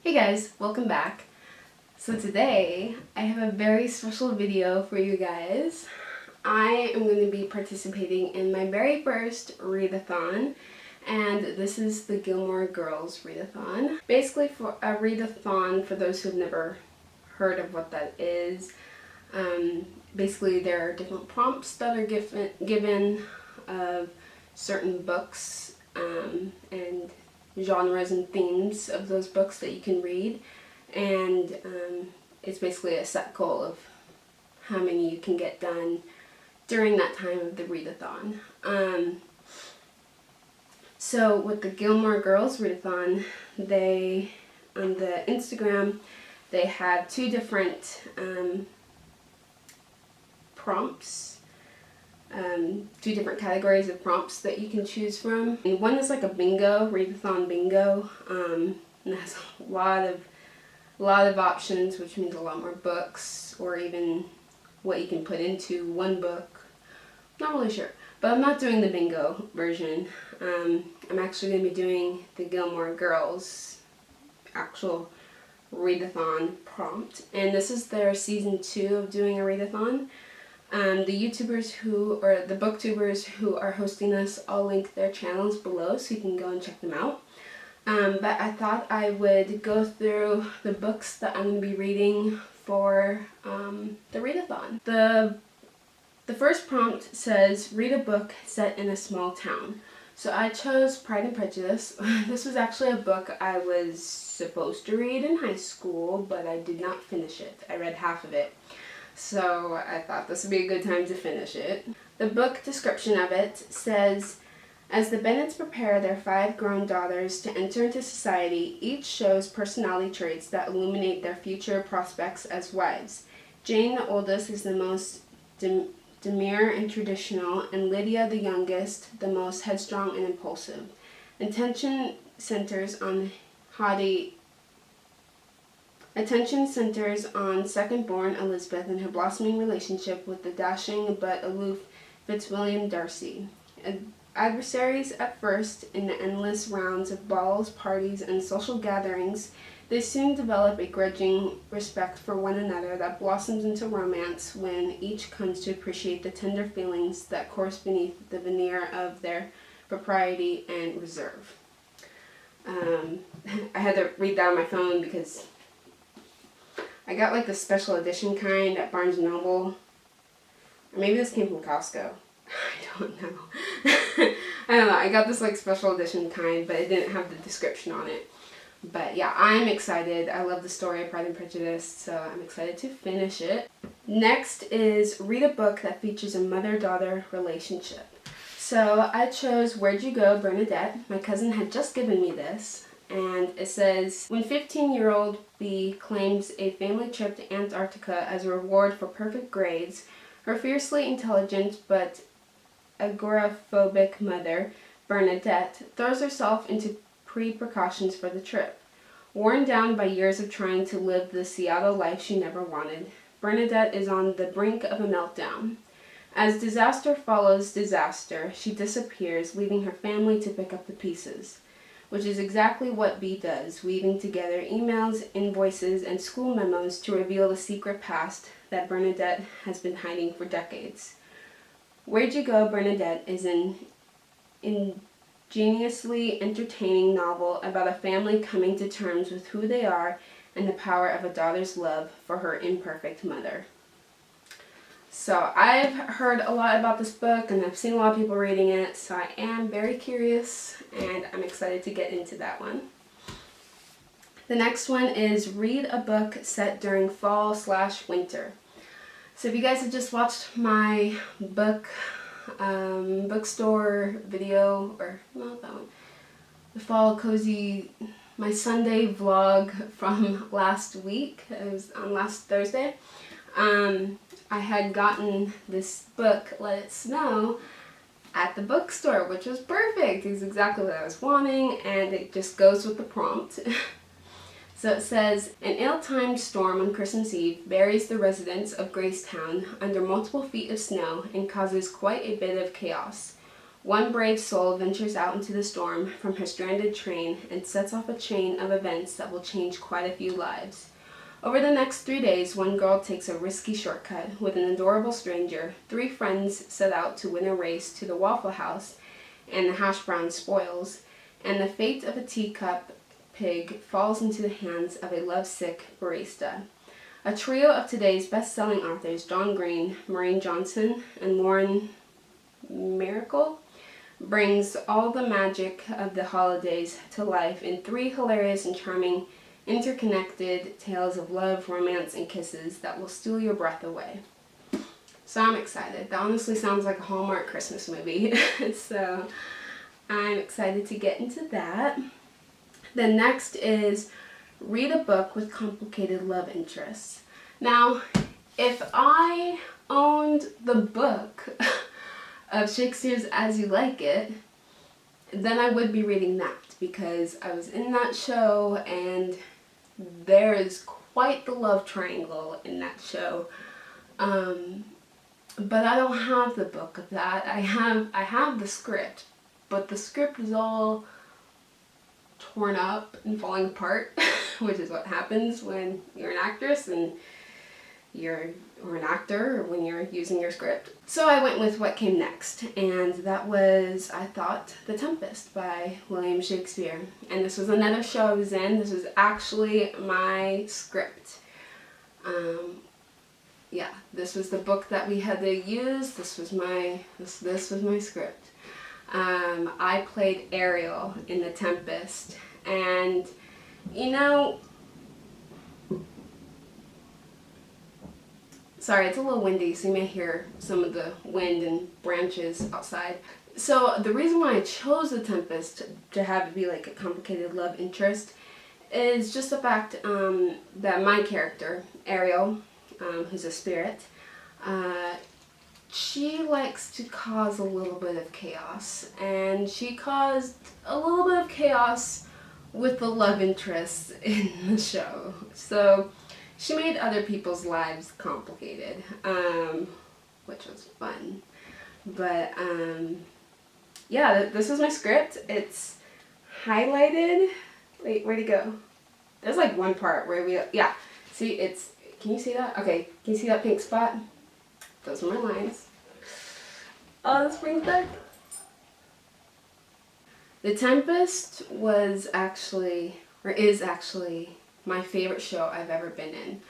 Hey guys, welcome back. So today I have a very special video for you guys. I am going to be participating in my very first readathon, and this is the Gilmore Girls readathon. Basically, for a readathon, for those who've never heard of what that is, basically there are different prompts that are given of certain books and genres and themes of those books that you can read, and it's basically a set goal of how many you can get done during that time of the readathon. So with the Gilmore Girls readathon, they, on the Instagram, they have two different prompts, two different categories of prompts that you can choose from. And one is like a bingo, readathon bingo, and it has a lot of options, which means a lot more books, or even what you can put into one book. Not really sure, but I'm not doing the bingo version. I'm actually going to be doing the Gilmore Girls actual readathon prompt, and this is their season 2 of doing a readathon. The YouTubers or the booktubers who are hosting this, I'll link their channels below so you can go and check them out. But I thought I would go through the books that I'm going to be reading for the readathon. The first prompt says, read a book set in a small town. So I chose Pride and Prejudice. This was actually a book I was supposed to read in high school, but I did not finish it. I read half of it. So I thought this would be a good time to finish it. The book description of it says, as the Bennets prepare their 5 grown daughters to enter into society, each shows personality traits that illuminate their future prospects as wives. Jane, the oldest, is the most demure and traditional, and Lydia, the youngest, the most headstrong and impulsive. Attention centers on second-born Elizabeth and her blossoming relationship with the dashing but aloof Fitzwilliam Darcy. Adversaries at first in the endless rounds of balls, parties, and social gatherings, they soon develop a grudging respect for one another that blossoms into romance when each comes to appreciate the tender feelings that course beneath the veneer of their propriety and reserve. I had to read that on my phone because I got like the special edition kind at Barnes & Noble. Or maybe this came from Costco. I don't know. I don't know. I got this like special edition kind, but it didn't have the description on it. But yeah, I'm excited. I love the story of Pride and Prejudice, so I'm excited to finish it. Next is read a book that features a mother-daughter relationship. So I chose Where'd You Go, Bernadette. My cousin had just given me this. And it says, when 15-year-old B claims a family trip to Antarctica as a reward for perfect grades, her fiercely intelligent but agoraphobic mother, Bernadette, throws herself into precautions for the trip. Worn down by years of trying to live the Seattle life she never wanted, Bernadette is on the brink of a meltdown. As disaster follows disaster, she disappears, leaving her family to pick up the pieces, which is exactly what B does, weaving together emails, invoices, and school memos to reveal the secret past that Bernadette has been hiding for decades. Where'd You Go, Bernadette is an ingeniously entertaining novel about a family coming to terms with who they are and the power of a daughter's love for her imperfect mother. So I've heard a lot about this book and I've seen a lot of people reading it, so I am very curious and I'm excited to get into that one. The next one is read a book set during fall/winter. So if you guys have just watched my bookstore video, or not that one, the fall cozy, my Sunday vlog from last week, it was on last Thursday, I had gotten this book, Let It Snow, at the bookstore, which was perfect. It was exactly what I was wanting, and it just goes with the prompt. So it says, an ill-timed storm on Christmas Eve buries the residents of Gracetown under multiple feet of snow and causes quite a bit of chaos. one brave soul ventures out into the storm from her stranded train and sets off a chain of events that will change quite a few lives. Over the next 3 days, one girl takes a risky shortcut with an adorable stranger. 3 friends set out to win a race to the Waffle House and the hash brown spoils, and the fate of a teacup pig falls into the hands of a lovesick barista. A trio of today's best-selling authors, John Green, Maureen Johnson, and Lauren Miracle, brings all the magic of the holidays to life in 3 hilarious and charming interconnected tales of love, romance, and kisses that will steal your breath away. So I'm excited. That honestly sounds like a Hallmark Christmas movie. So I'm excited to get into that. Then next is read a book with complicated love interests. Now, if I owned the book of Shakespeare's As You Like It, then I would be reading that, because I was in that show and there is quite the love triangle in that show. But I don't have the book of that. I have the script, but the script is all torn up and falling apart, which is what happens when you're an actress and or an actor, or when you're using your script. So I went with what came next, and that was, I thought, The Tempest by William Shakespeare. And this was another show I was in. This was actually my script. Yeah, this was the book that we had to use. This was my script. I played Ariel in The Tempest, and you know, sorry, it's a little windy, so you may hear some of the wind and branches outside. So the reason why I chose The Tempest to have it be like a complicated love interest is just the fact that my character, Ariel, who's a spirit, she likes to cause a little bit of chaos, and she caused a little bit of chaos with the love interests in the show. So she made other people's lives complicated, which was fun. But yeah, this is my script. It's highlighted. Wait, where'd it go? There's like one part where yeah, see, it's, can you see that? Okay, can you see that pink spot? Those are my lines. Oh, this brings back. The Tempest was actually, or is actually, my favorite show I've ever been in.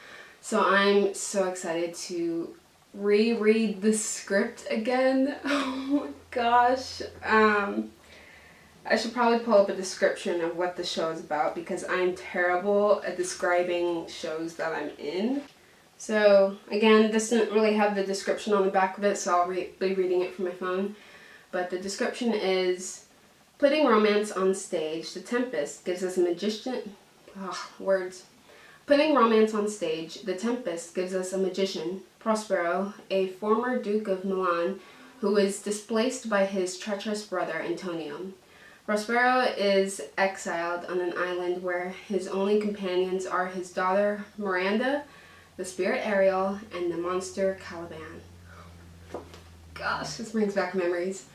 So I'm so excited to reread the script again. Oh my gosh. I should probably pull up a description of what the show is about, because I'm terrible at describing shows that I'm in. So again, this didn't really have the description on the back of it, so I'll be reading it from my phone. But the description is, putting romance on stage, The Tempest gives us a magician, Putting romance on stage, The Tempest gives us a magician, Prospero, a former Duke of Milan, who is displaced by his treacherous brother Antonio. Prospero is exiled on an island where his only companions are his daughter Miranda, the spirit Ariel, and the monster Caliban. Gosh, this brings back memories.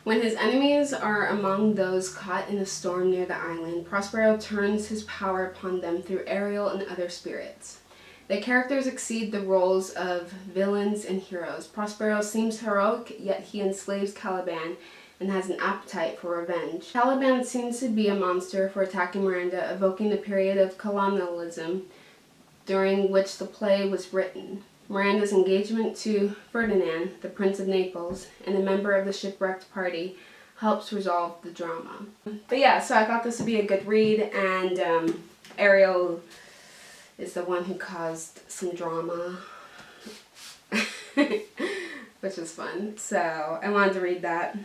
When his enemies are among those caught in a storm near the island, Prospero turns his power upon them through Ariel and other spirits. The characters exceed the roles of villains and heroes. Prospero seems heroic, yet he enslaves Caliban and has an appetite for revenge. Caliban seems to be a monster for attacking Miranda, evoking the period of colonialism during which the play was written. Miranda's engagement to Ferdinand, the Prince of Naples, and a member of the shipwrecked party, helps resolve the drama. But yeah, so I thought this would be a good read, and Ariel is the one who caused some drama, which was fun. So I wanted to read that.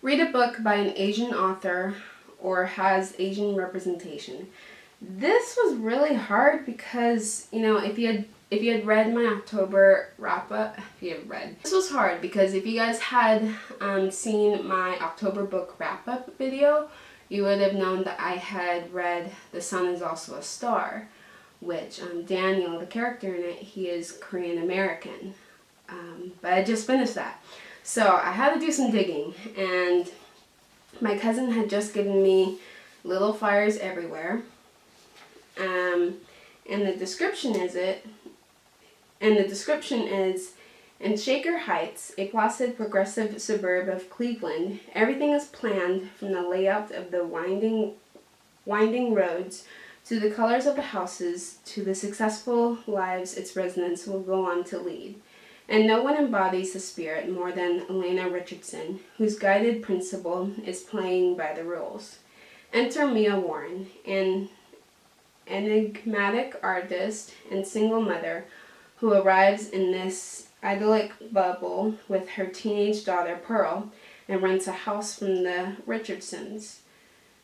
Read a book by an Asian author or has Asian representation. This was really hard because, you know, if you had read my October wrap-up, this was hard because if you guys had seen my October book wrap-up video, you would have known that I had read The Sun is Also a Star, which Daniel, the character in it, he is Korean American. But I just finished that. So I had to do some digging, and my cousin had just given me Little Fires Everywhere. And the description is in Shaker Heights, a placid, progressive suburb of Cleveland, everything is planned from the layout of the winding roads to the colors of the houses to the successful lives its residents will go on to lead. And no one embodies the spirit more than Elena Richardson, whose guided principle is playing by the rules. Enter Mia Warren, an enigmatic artist and single mother who arrives in this idyllic bubble with her teenage daughter Pearl and rents a house from the Richardsons.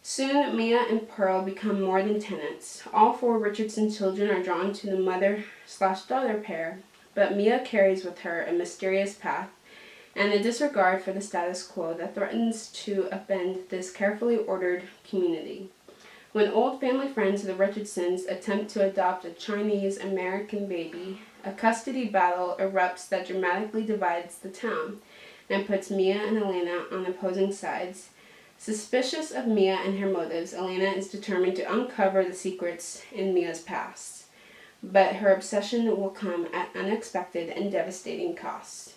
Soon, Mia and Pearl become more than tenants. All 4 Richardson children are drawn to the mother/daughter pair, but Mia carries with her a mysterious path and a disregard for the status quo that threatens to upend this carefully ordered community. When old family friends of the Richardsons attempt to adopt a Chinese-American baby, a custody battle erupts that dramatically divides the town and puts Mia and Elena on opposing sides. Suspicious of Mia and her motives, Elena is determined to uncover the secrets in Mia's past. But her obsession will come at unexpected and devastating costs.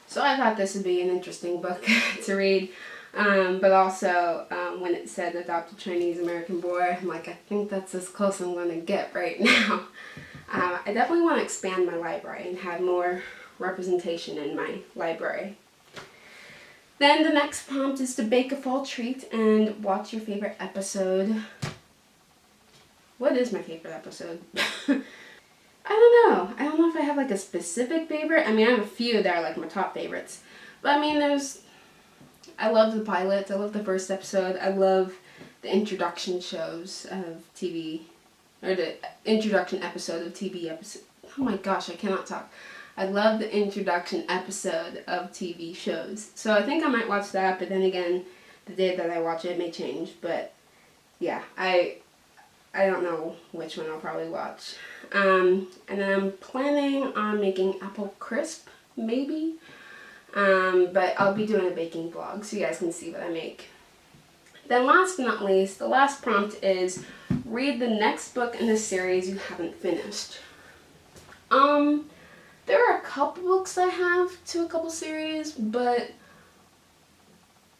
So I thought this would be an interesting book to read. But also, when it said adopt a Chinese-American boy, I'm like, I think that's as close I'm going to get right now. I definitely want to expand my library and have more representation in my library. Then the next prompt is to bake a fall treat and watch your favorite episode. What is my favorite episode? I don't know. I don't know if I have like a specific favorite. I mean, I have a few that are like my top favorites. But I mean, I love the pilots. I love the first episode. I love the introduction shows of TV, or the introduction episode of TV episode. Oh my gosh, I cannot talk. I love the introduction episode of TV shows. So I think I might watch that, but then again, the day that I watch it may change. But yeah, I don't know which one I'll probably watch. And then I'm planning on making apple crisp, maybe. But I'll be doing a baking vlog so you guys can see what I make. Then last but not least, the last prompt is read the next book in the series you haven't finished. There are a couple books I have to a couple series, but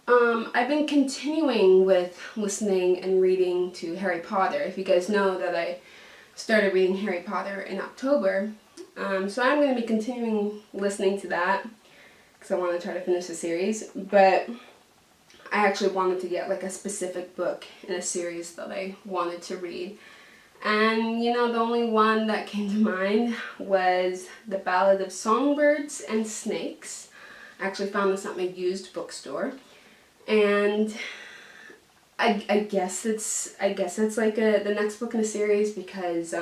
I've been continuing with listening and reading to Harry Potter. If you guys know that I started reading Harry Potter in October, so I'm going to be continuing listening to that because I want to try to finish the series, but I actually wanted to get like a specific book in a series that I wanted to read. And you know, the only one that came to mind was The Ballad of Songbirds and Snakes. I actually found this at my used bookstore. And I guess it's like the next book in the series because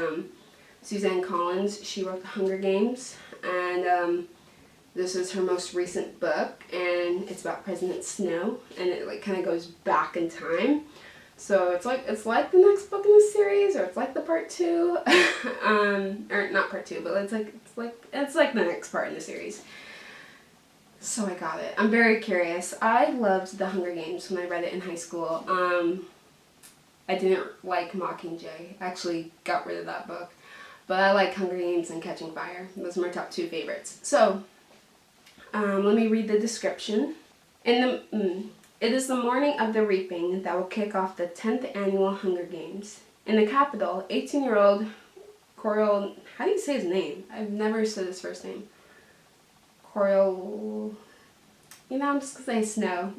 Suzanne Collins, she wrote The Hunger Games, and this is her most recent book, and it's about President Snow, and it like kind of goes back in time. So it's like the next book in the series, or it's like the part 2, or not part 2, but it's like the next part in the series. So I got it. I'm very curious. I loved The Hunger Games when I read it in high school. I didn't like Mockingjay. I actually got rid of that book. But I like Hunger Games and Catching Fire. Those are my top 2 favorites. So, let me read the description. It is the morning of the reaping that will kick off the 10th annual Hunger Games. In the capital, 18-year-old Coriel... How do you say his name? I've never said his first name. Coriel... I'm just going to say Snow.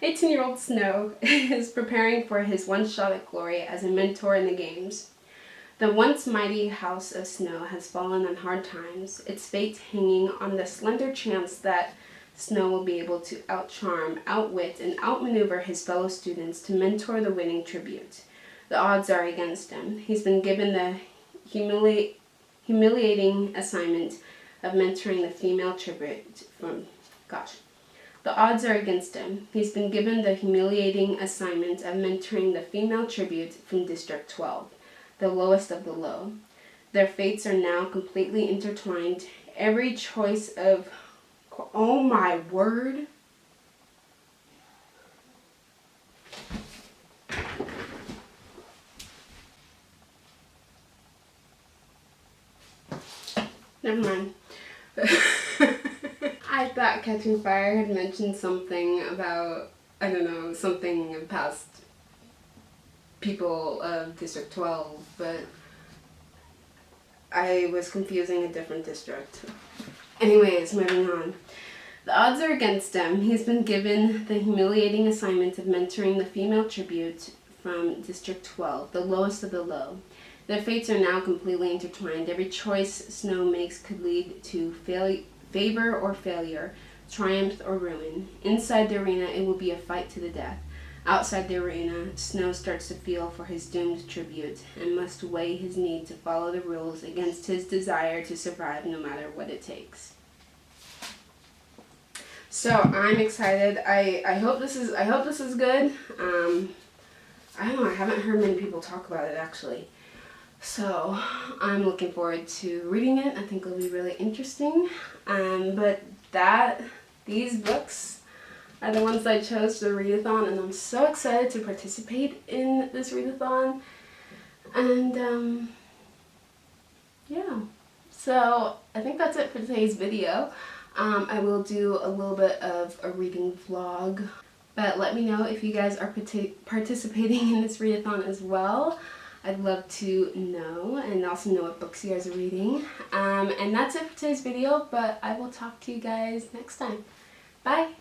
18-year-old Snow is preparing for his one shot at glory as a mentor in the games. The once mighty house of Snow has fallen on hard times, its fate hanging on the slender chance that Snow will be able to outcharm, outwit, and outmaneuver his fellow students to mentor the winning tribute. The odds are against him. He's been given the humiliating assignment of mentoring the female tribute from... The odds are against him. He's been given the humiliating assignment of mentoring the female tribute from District 12, the lowest of the low. Their fates are now completely intertwined. Every choice of Oh my word. Never mind. I thought Catching Fire had mentioned something about, I don't know, something past people of District 12, but I was confusing a different district. Anyways, moving on. The odds are against him. He's been given the humiliating assignment of mentoring the female tribute from District 12, the lowest of the low. Their fates are now completely intertwined. Every choice Snow makes could lead to favor or failure, triumph or ruin. Inside the arena, it will be a fight to the death. Outside the arena, Snow starts to feel for his doomed tribute and must weigh his need to follow the rules against his desire to survive no matter what it takes. So I'm excited. I hope this is good. I don't know, I haven't heard many people talk about it actually. So I'm looking forward to reading it. I think it'll be really interesting. But these books are the ones I chose for the readathon, and I'm so excited to participate in this readathon. And yeah, so I think that's it for today's video. I will do a little bit of a reading vlog, but let me know if you guys are participating in this readathon as well. I'd love to know, and also know what books you guys are reading. And that's it for today's video, but I will talk to you guys next time. Bye!